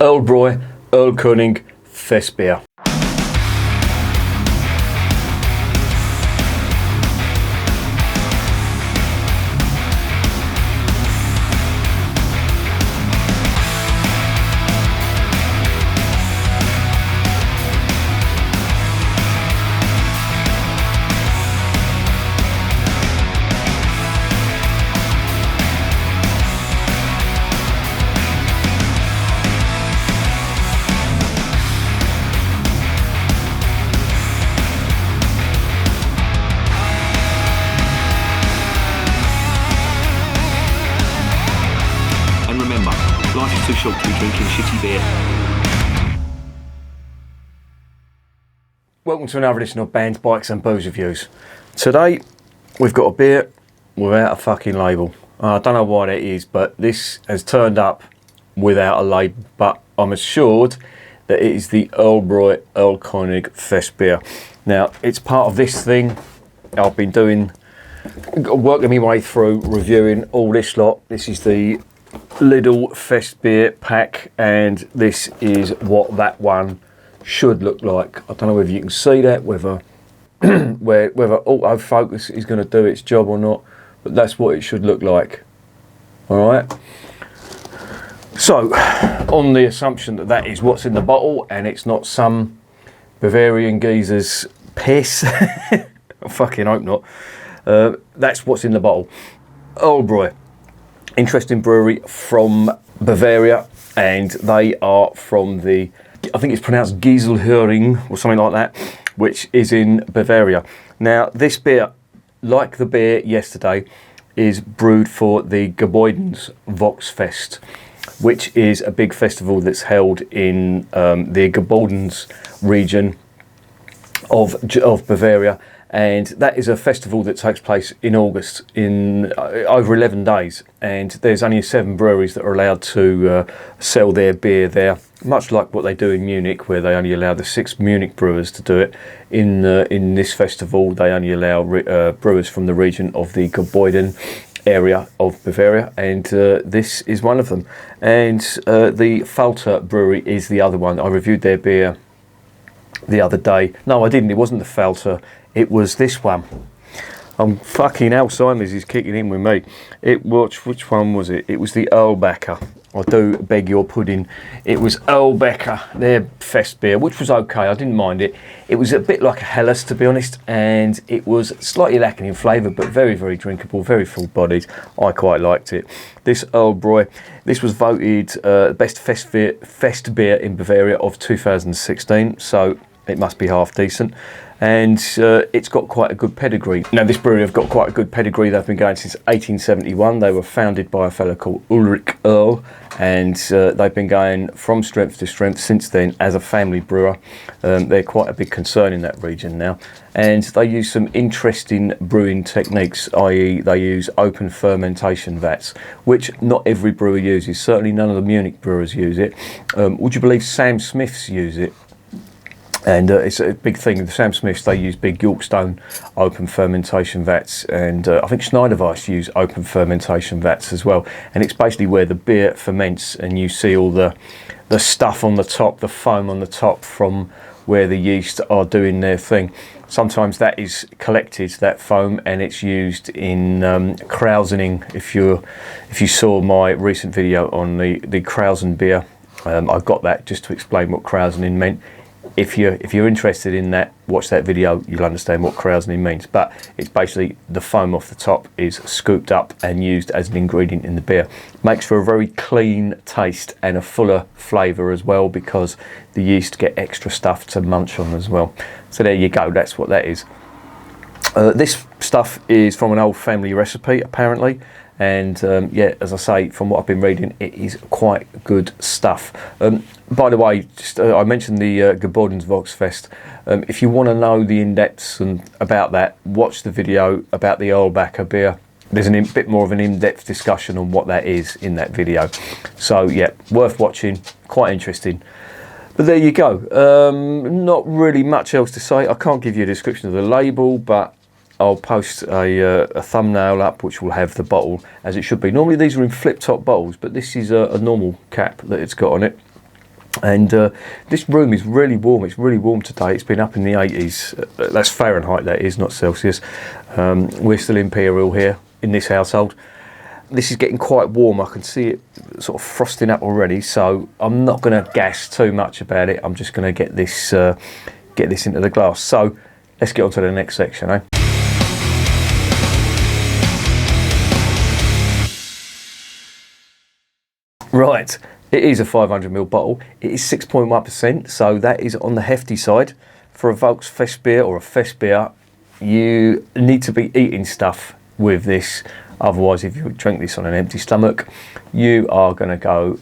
Erl-Bräu, Erlkönig, Festbier. And remember, life is too short to be drinking shitty beer. Welcome to another edition of Bands, Bikes and Booze Reviews. Today we've got a beer without a fucking label. I don't know why that is, but this has turned up without a label, but I'm assured that it is the Erl-Bräu Erlkönig Festbier. Now, it's part of this thing I've been working my way through, reviewing all this lot. This is the Lidl Festbier pack, and this is what that one should look like. I don't know whether you can see that, whether autofocus is going to do its job or not, but that's what it should look like. Alright, so on the assumption that that is what's in the bottle and it's not some Bavarian geezer's piss, I fucking hope not, that's what's in the bottle. Erl-Bräu, interesting brewery from Bavaria, and they are from the, I think it's pronounced Gieselhering or something like that, which is in Bavaria. Now, this beer, like the beer yesterday, is brewed for the Gebäuden's Volksfest, which is a big festival that's held in the Gebäuden's region of Bavaria. And that is a festival that takes place in August in over 11 days. And there's only 7 breweries that are allowed to sell their beer there, much like what they do in Munich, where they only allow the 6 Munich brewers to do it. In this festival, they only allow brewers from the region of the Gebäuden area of Bavaria, and this is one of them. And the Falter Brewery is the other one. I reviewed their beer the other day. No, I didn't. It wasn't the Falter. It was this one. Fucking Alzheimer's is kicking in with me. Which one was it? It was the Erlbräu. I do beg your pudding. It was Erlbräu, their fest beer, which was okay. I didn't mind it. It was a bit like a Helles, to be honest, and it was slightly lacking in flavour, but very, very drinkable, very full-bodied. I quite liked it. This Erl-Bräu, this was voted best fest beer in Bavaria of 2016, so it must be half decent. And it's got quite a good pedigree. Now, this brewery have got quite a good pedigree. They've been going since 1871. They were founded by a fellow called Ulrich Erl, and they've been going from strength to strength since then as a family brewer. They're quite a big concern in that region now. And they use some interesting brewing techniques, i.e. they use open fermentation vats, which not every brewer uses. Certainly none of the Munich brewers use it. Would you believe Sam Smiths use it? And it's a big thing. The Sam Smiths, they use big Yorkstone open fermentation vats, and I think Schneiderweiss use open fermentation vats as well. And it's basically where the beer ferments, and you see all the stuff on the top, the foam on the top, from where the yeast are doing their thing. Sometimes that is collected, that foam, and it's used in krausening. If you saw my recent video on the Krausen beer, I got that just to explain what krausening meant. If you're interested in that, watch that video, you'll understand what krausening means. But it's basically the foam off the top is scooped up and used as an ingredient in the beer. Makes for a very clean taste and a fuller flavour as well, because the yeast get extra stuff to munch on as well. So there you go, that's what that is. This stuff is from an old family recipe, apparently. And yeah, as I say, from what I've been reading, it is quite good stuff. By the way, just, I mentioned the Gebäuden's Volksfest. If you want to know the in-depths and about that, watch the video about the Erlbräu beer. There's a bit more of an in-depth discussion on what that is in that video. So yeah, worth watching, quite interesting. But there you go. Not really much else to say. I can't give you a description of the label, but I'll post a thumbnail up which will have the bottle as it should be. Normally these are in flip top bottles, but this is a normal cap that it's got on it. And this room is really warm. It's really warm today. It's been up in the 80s. That's Fahrenheit, that is, not Celsius. We're still imperial here in this household. This is getting quite warm. I can see it sort of frosting up already, so I'm not going to gas too much about it. I'm just going to get this into the glass. So let's get on to the next section, eh? Right, it is a 500ml bottle. It is 6.1%, so that is on the hefty side. For a Volks Festbier or a Festbier, you need to be eating stuff with this. Otherwise, if you drink this on an empty stomach, you are going to go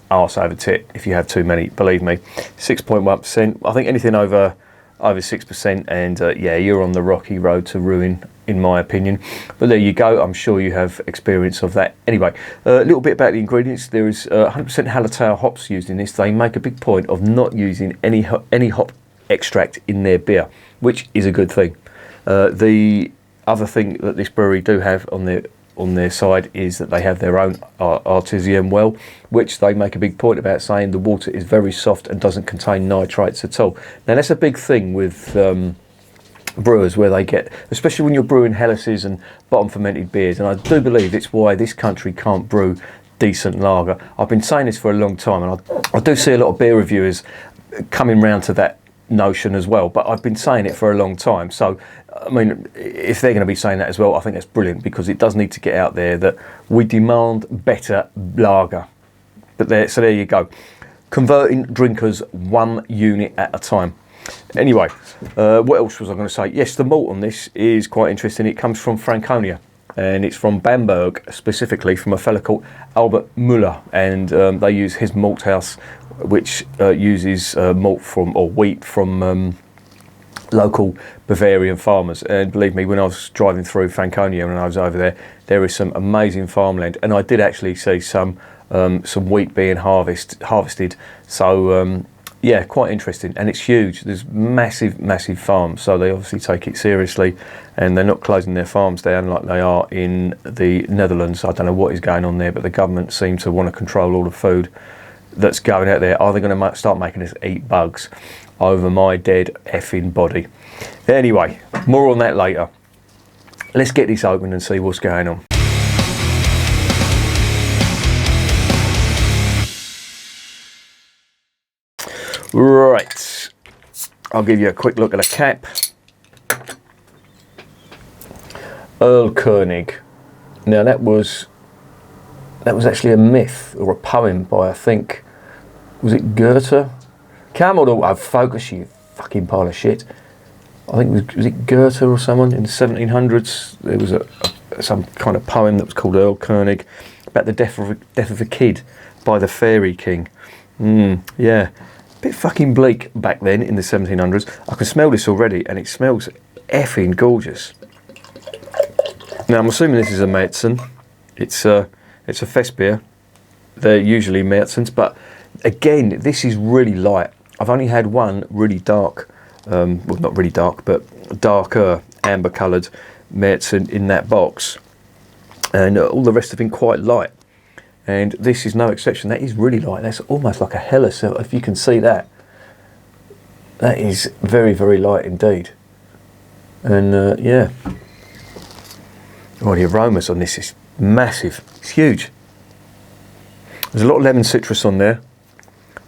arse over tit if you have too many. Believe me, 6.1%. I think anything over 6%, and yeah, you're on the rocky road to ruin, in my opinion. But there you go. I'm sure you have experience of that. Anyway, a little bit about the ingredients. There is 100% Hallertau hops used in this. They make a big point of not using any hop extract in their beer, which is a good thing. The other thing that this brewery do have on their side is that they have their own artesian well, which they make a big point about, saying the water is very soft and doesn't contain nitrates at all. Now that's a big thing with brewers, where they get, especially when you're brewing Helleses and bottom fermented beers, and I do believe it's why this country can't brew decent lager. I've been saying this for a long time, and I do see a lot of beer reviewers coming round to that notion as well, but I've been saying it for a long time. So I mean, if they're going to be saying that as well, I think that's brilliant, because it does need to get out there that we demand better lager. But there you go, converting drinkers 1 unit at a time. Anyway, what else was I going to say? Yes, the malt on this is quite interesting. It comes from Franconia, and it's from Bamberg, specifically from a fella called Albert Müller, and they use his malt house, which uses malt from, or wheat from, local Bavarian farmers. And believe me, when I was driving through Franconia when I was over there, there is some amazing farmland, and I did actually see some wheat being harvested. So yeah, quite interesting, and it's huge. There's massive farms, so they obviously take it seriously, and they're not closing their farms down like they are in the Netherlands. I don't know what is going on there, but the government seem to want to control all the food that's going out there. Are they going to start making us eat bugs over my dead effing body? Anyway, more on that later. Let's get this open and see what's going on. Right, I'll give you a quick look at the cap. Erlkönig. Now that was actually a myth or a poem by, I think, was it Goethe? Come on, focus, you fucking pile of shit. I think was it Goethe or someone in the 1700s? There was some kind of poem that was called Erlkönig about the death of a kid by the fairy king. Yeah, bit fucking bleak back then in the 1700s. I can smell this already, and it smells effing gorgeous. Now I'm assuming this is a Märzen. It's a Festbier. They're usually Märzens, but again, this is really light. I've only had one really dark, well, not really dark, but darker amber coloured Märzen in that box, and all the rest have been quite light, and this is no exception. That is really light. That's almost like a Helles, so if you can see that. That is very light indeed, and yeah. Oh, the aromas on this is massive. It's huge. There's a lot of lemon citrus on there.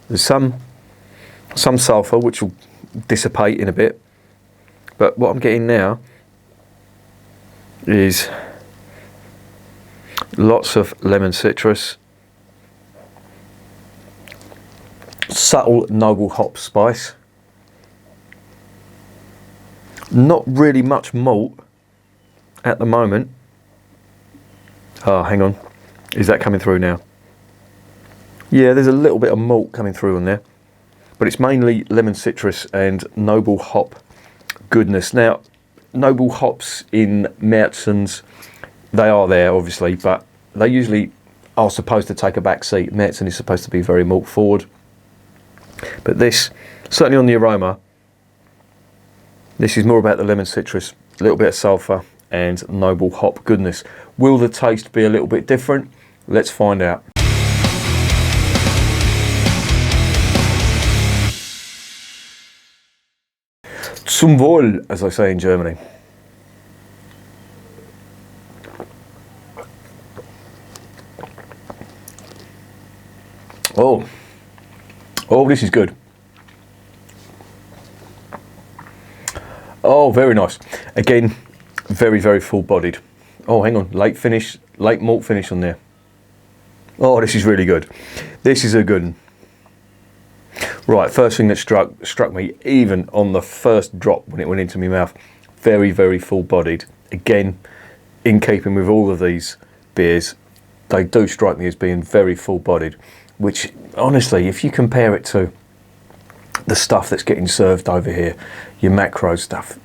There's some sulphur, which will dissipate in a bit. But what I'm getting now is lots of lemon citrus, subtle noble hop spice, not really much malt at the moment. Oh, hang on, is that coming through now? Yeah, there's a little bit of malt coming through on there, but it's mainly lemon citrus and noble hop goodness. Now, noble hops in Märzens, they are there obviously, but they usually are supposed to take a back seat. Märzen is supposed to be very malt forward, but this, certainly on the aroma, this is more about the lemon citrus, a little bit of sulphur and noble hop goodness. Will the taste be a little bit different? Let's find out. Zum Wohl, as I say in Germany. Oh, this is good. Oh, very nice. Again, very, very full-bodied. Oh, hang on, late malt finish on there. Oh, this is really good. This is a good one. Right, first thing that struck me, even on the first drop when it went into my mouth, very, very full-bodied. Again, in keeping with all of these beers, they do strike me as being very full-bodied, which, honestly, if you compare it to the stuff that's getting served over here, your macro stuff,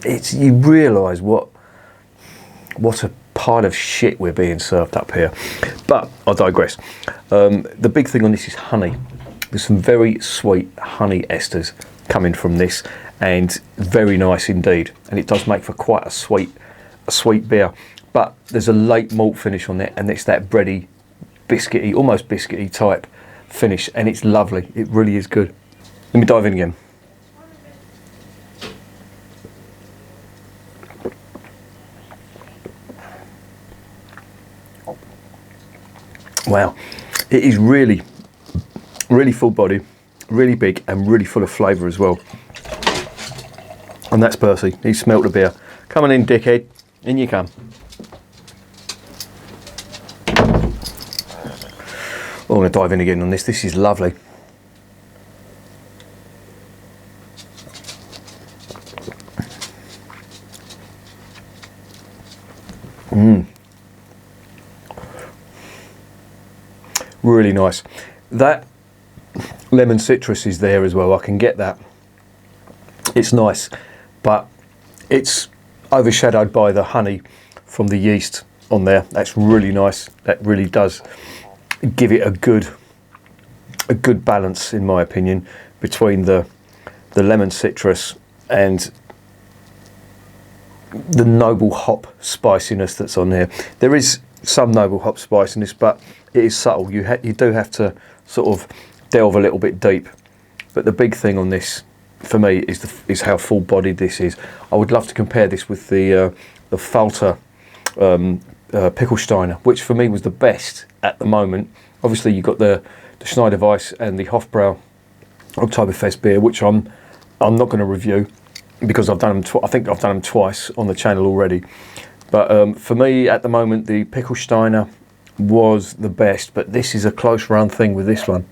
you realise what a pile of shit we're being served up here. But I digress. The big thing on this is honey. There's some very sweet honey esters coming from this, and very nice indeed. And it does make for quite a sweet beer. But there's a late malt finish on it, and it's that bready, biscuity, almost biscuity type finish, and it's lovely. It really is good. Let me dive in again. Wow, it is really, really full body, really big, and really full of flavour as well. And that's Percy. He smelt the beer. Come on in, dickhead. In you come. Oh, I'm going to dive in again on this. This is lovely. Really nice. That lemon citrus is there as well. I can get that. It's nice, but it's overshadowed by the honey from the yeast on there. That's really nice. That really does give it a good balance, in my opinion, between the lemon citrus and the noble hop spiciness that's on there. There is some noble hop spiciness, but it is subtle. You do have to sort of delve a little bit deep. But the big thing on this, for me, is how full-bodied this is. I would love to compare this with the Falter Pickelsteiner, which for me was the best at the moment. Obviously, you've got the Schneider Weiss and the Hofbrau Oktoberfest beer, which I'm not going to review because I've done them. I think I've done them twice on the channel already. But for me, at the moment, the Pickelsteiner was the best. But this is a close run thing with this one.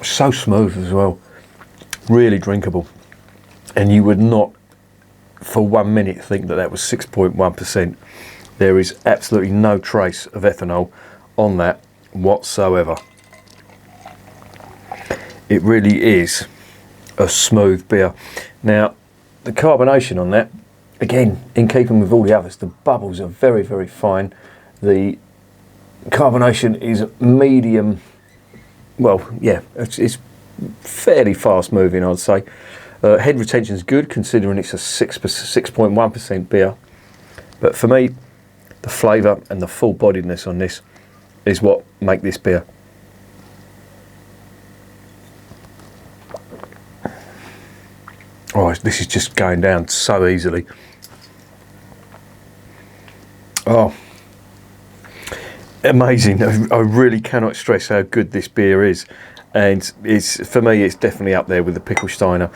So smooth as well, really drinkable, and you would not for 1 minute think that was 6.1%. There is absolutely no trace of ethanol on that whatsoever. It really is a smooth beer. Now, the carbonation on that, again, in keeping with all the others, the bubbles are very, very fine. The carbonation is medium. Well, yeah, it's fairly fast moving, I'd say. Head retention is good, considering it's a 6.1% beer. But for me, the flavour and the full-bodiedness on this is what make this beer. Oh, this is just going down so easily. Oh, amazing. I really cannot stress how good this beer is, and for me it's definitely up there with the Pickelsteiner.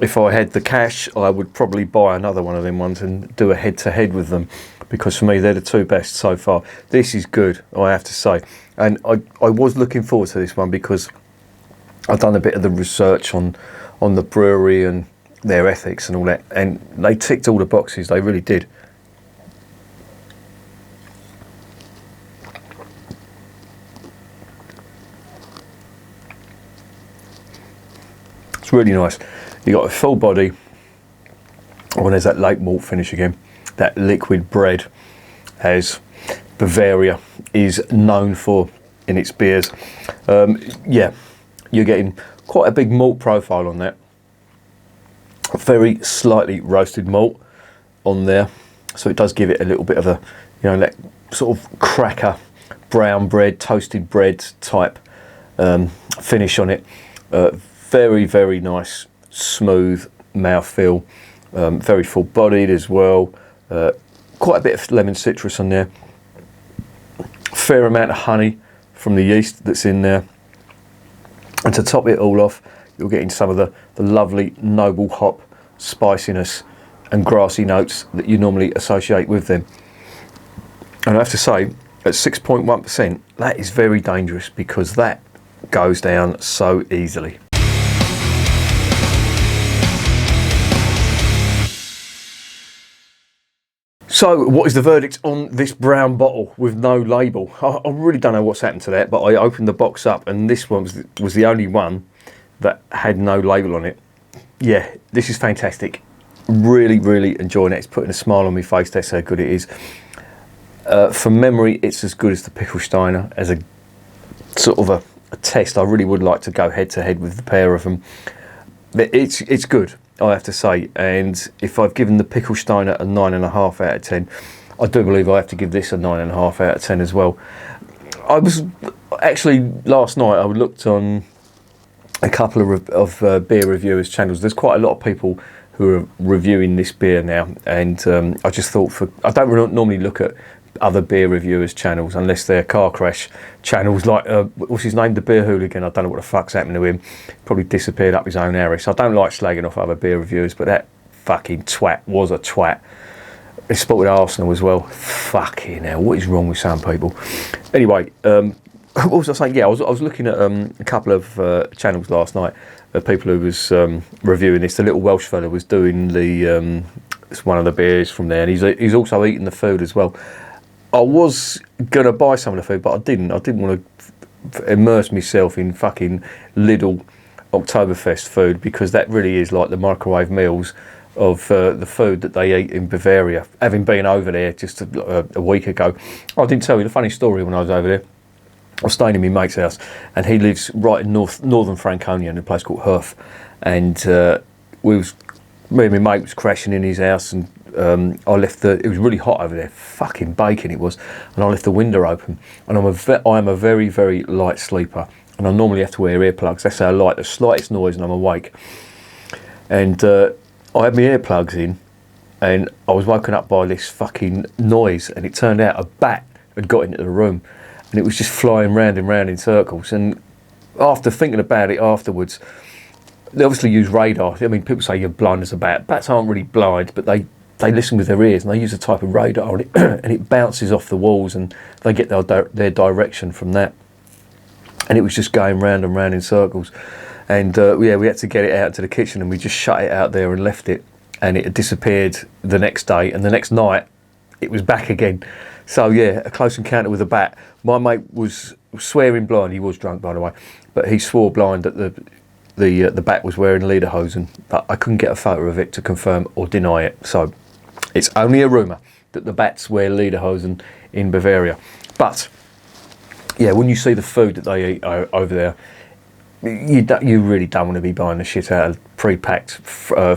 If I had the cash, I would probably buy another one of them ones and do a head-to-head with them, because for me they're the two best so far. This is good, I have to say, and I was looking forward to this one because I've done a bit of the research on the brewery and their ethics and all that, and they ticked all the boxes. They really did. It's really nice. You got a full body. Oh, and there's that late malt finish again. That liquid bread, as Bavaria is known for in its beers. Yeah, you're getting quite a big malt profile on that. Very slightly roasted malt on there, so it does give it a little bit of a, that sort of cracker, brown bread, toasted bread type finish on it. Very, very nice, smooth mouthfeel. Very full-bodied as well. Quite a bit of lemon citrus on there. Fair amount of honey from the yeast that's in there. And to top it all off, you're getting some of the lovely noble hop spiciness and grassy notes that you normally associate with them. And I have to say, at 6.1%, that is very dangerous because that goes down so easily. So, what is the verdict on this brown bottle with no label? I really don't know what's happened to that, but I opened the box up and this one was the only one that had no label on it. Yeah, this is fantastic. Really, really enjoying it. It's putting a smile on my face. That's how good it is. From memory, it's as good as the Pickelsteiner. As a sort of a test, I really would like to go head to head with the pair of them. It's good, I have to say. And if I've given the Pickelsteiner a 9.5 out of 10, I do believe I have to give this a 9.5 out of 10 as well. I was actually last night, I looked on a couple of beer reviewers channels. There's quite a lot of people who are reviewing this beer now, and I just thought, I don't normally look at other beer reviewers channels unless they're car crash channels like what's his name, the beer hooligan. I don't know what the fuck's happened to him. Probably disappeared up his own arse. I don't like slagging off other beer reviewers, but that fucking twat was a twat. He spotted Arsenal as well. Fucking hell, what is wrong with some people? Anyway, what was I saying? Yeah, I was looking at a couple of channels last night of people who was reviewing this. The little Welsh fella was doing it's one of the beers from there, and he's also eating the food as well. I was going to buy some of the food, but I didn't. I didn't want to immerse myself in fucking Lidl Oktoberfest food, because that really is like the microwave meals of the food that they eat in Bavaria. Having been over there just a week ago, I didn't tell you the funny story. When I was over there, I was staying in my mate's house, and he lives right in northern Franconia in a place called Herf, and me and my mate was crashing in his house, and I left it was really hot over there, fucking baking it was, and I left the window open, and I am a very, very light sleeper, and I normally have to wear earplugs. That's how light, the slightest noise and I'm awake. And I had my earplugs in, and I was woken up by this fucking noise, and it turned out a bat had got into the room, and it was just flying round and round in circles. And after thinking about it afterwards, they obviously use radar. I mean, people say you're blind as a bat. Bats aren't really blind, but they listen with their ears, and they use a type of radar, and it bounces off the walls, and they get their direction from that. And it was just going round and round in circles. And we had to get it out to the kitchen, and we just shut it out there and left it. And it had disappeared the next day, and the next night it was back again. So yeah, a close encounter with a bat. My mate was swearing blind. He was drunk, by the way, but he swore blind that the bat was wearing lederhosen, but I couldn't get a photo of it to confirm or deny it. So it's only a rumour that the bats wear lederhosen in Bavaria. But yeah, when you see the food that they eat over there, you really don't want to be buying the shit out of pre-packed,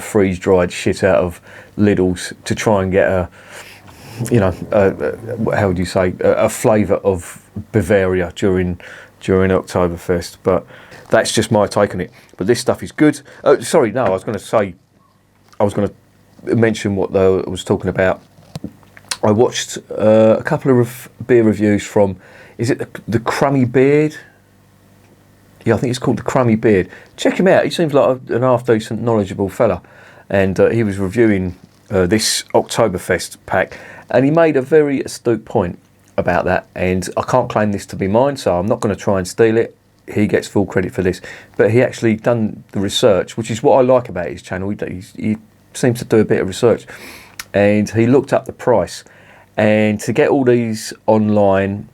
freeze-dried shit out of Lidl's to try and get how would you say, a flavour of Bavaria during Oktoberfest. But that's just my take on it. But this stuff is good. I was going to mention what I was talking about. I watched a couple of beer reviews from, is it the Crummy Beard? Yeah, I think it's called the Crummy Beard. Check him out. He seems like an half-decent, knowledgeable fella. And he was reviewing this Oktoberfest pack, and he made a very astute point about that. And I can't claim this to be mine, so I'm not going to try and steal it. He gets full credit for this. But he actually done the research, which is what I like about his channel. He seems to do a bit of research. And he looked up the price. And to get all these online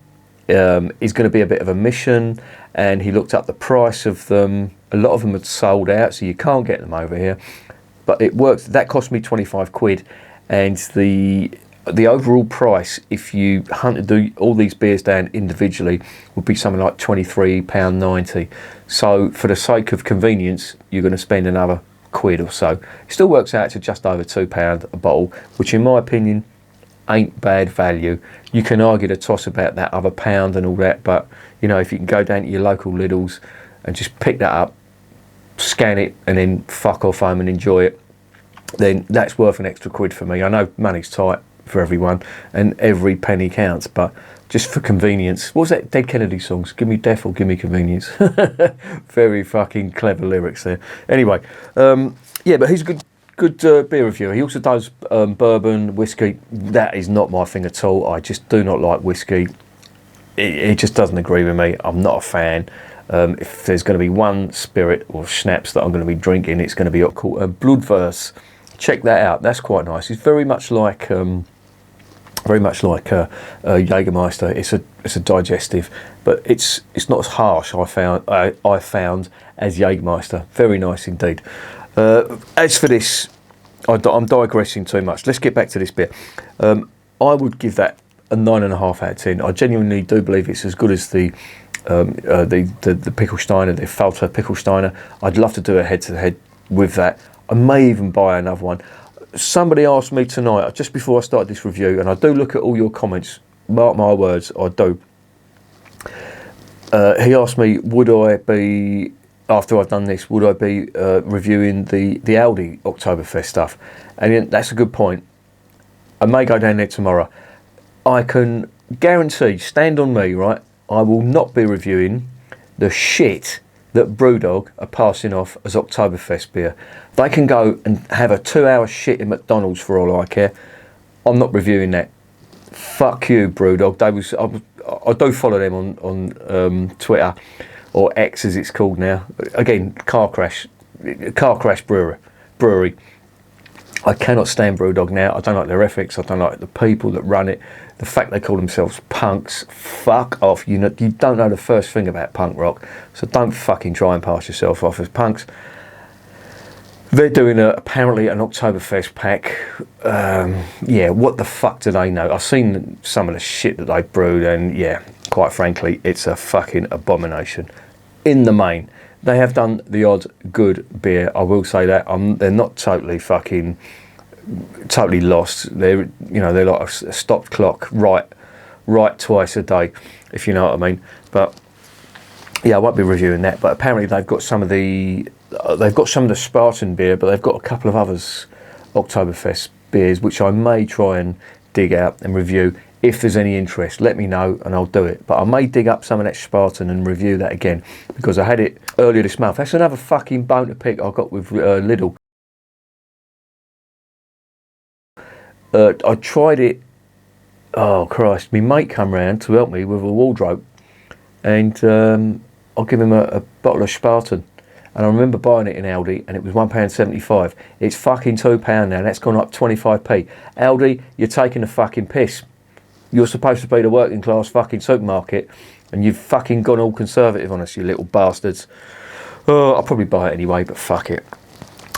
is going to be a bit of a mission. And he looked up the price of them. A lot of them had sold out, so you can't get them over here. But it worked. That cost me 25 quid. And the overall price, if you hunt to do all these beers down individually, would be something like £23.90. So for the sake of convenience, you're going to spend another quid or so. It still works out to just over £2 a bottle, which in my opinion ain't bad value. You can argue the toss about that other pound and all that, but you know, if you can go down to your local Lidl's and just pick that up, scan it, and then fuck off home and enjoy it, then that's worth an extra £1 for me. I know money's tight for everyone and every penny counts, but just for convenience. What was that Dead Kennedy songs? Give me death or give me convenience. Very fucking clever lyrics there. Anyway, yeah, but he's a good beer reviewer. He also does bourbon, whiskey. That is not my thing at all. I just do not like whiskey. It just doesn't agree with me. I'm not a fan. If there's going to be one spirit or schnapps that I'm going to be drinking, it's going to be called Bloodverse. Check that out. That's quite nice. It's very much like Jägermeister. It's a digestive, but it's not as harsh. I found as Jägermeister. Very nice indeed. As for this, I'm digressing too much. Let's get back to this beer. I would give that a 9.5 out of 10. I genuinely do believe it's as good as the Pickelsteiner, the Falter Pickelsteiner. I'd love to do a head-to-head with that. I may even buy another one. Somebody asked me tonight, just before I started this review, and I do look at all your comments, mark my words, I do. He asked me, would I be, after I've done this, would I be reviewing the Aldi Oktoberfest stuff? And that's a good point. I may go down there tomorrow. I can guarantee, stand on me, right, I will not be reviewing the shit that Brewdog are passing off as Oktoberfest beer. They can go and have a 2-hour shit in McDonald's for all I care. I'm not reviewing that. Fuck you, Brewdog. I do follow them on Twitter, or X as it's called now. Again, Car Crash Brewery. I cannot stand Brewdog now. I don't like their ethics. I don't like the people that run it. The fact they call themselves punks. Fuck off. You don't know the first thing about punk rock, so don't fucking try and pass yourself off as punks. They're doing apparently an Oktoberfest pack. Yeah, what the fuck do they know? I've seen some of the shit that they brewed, and yeah, quite frankly, it's a fucking abomination. In the main, they have done the odd good beer. I will say that. They're not totally lost. They're like a stopped clock, right twice a day, if you know what I mean. But yeah, I won't be reviewing that. But apparently they've got some of the Spartan beer, but they've got a couple of others Oktoberfest beers which I may try and dig out and review. If there's any interest, let me know and I'll do it. But I may dig up some of that Spartan and review that again, because I had it earlier this month. That's another fucking bone to pick I got with Lidl. I tried it. Oh Christ! My mate come round to help me with a wardrobe, and I'll give him a bottle of Spartan. And I remember buying it in Aldi, and it was £1.75. It's fucking £2 now. That's gone up 25p. Aldi, you're taking the fucking piss. You're supposed to be the working class fucking supermarket, and you've fucking gone all conservative on us, you little bastards. I'll probably buy it anyway, but fuck it.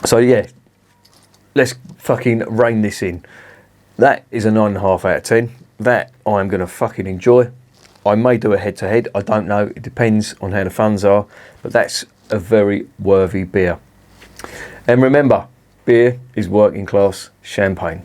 So yeah, let's fucking rein this in. That is a 9.5 out of 10. That I'm going to fucking enjoy. I may do a head-to-head. I don't know. It depends on how the funds are. But that's a very worthy beer. And remember, beer is working class champagne.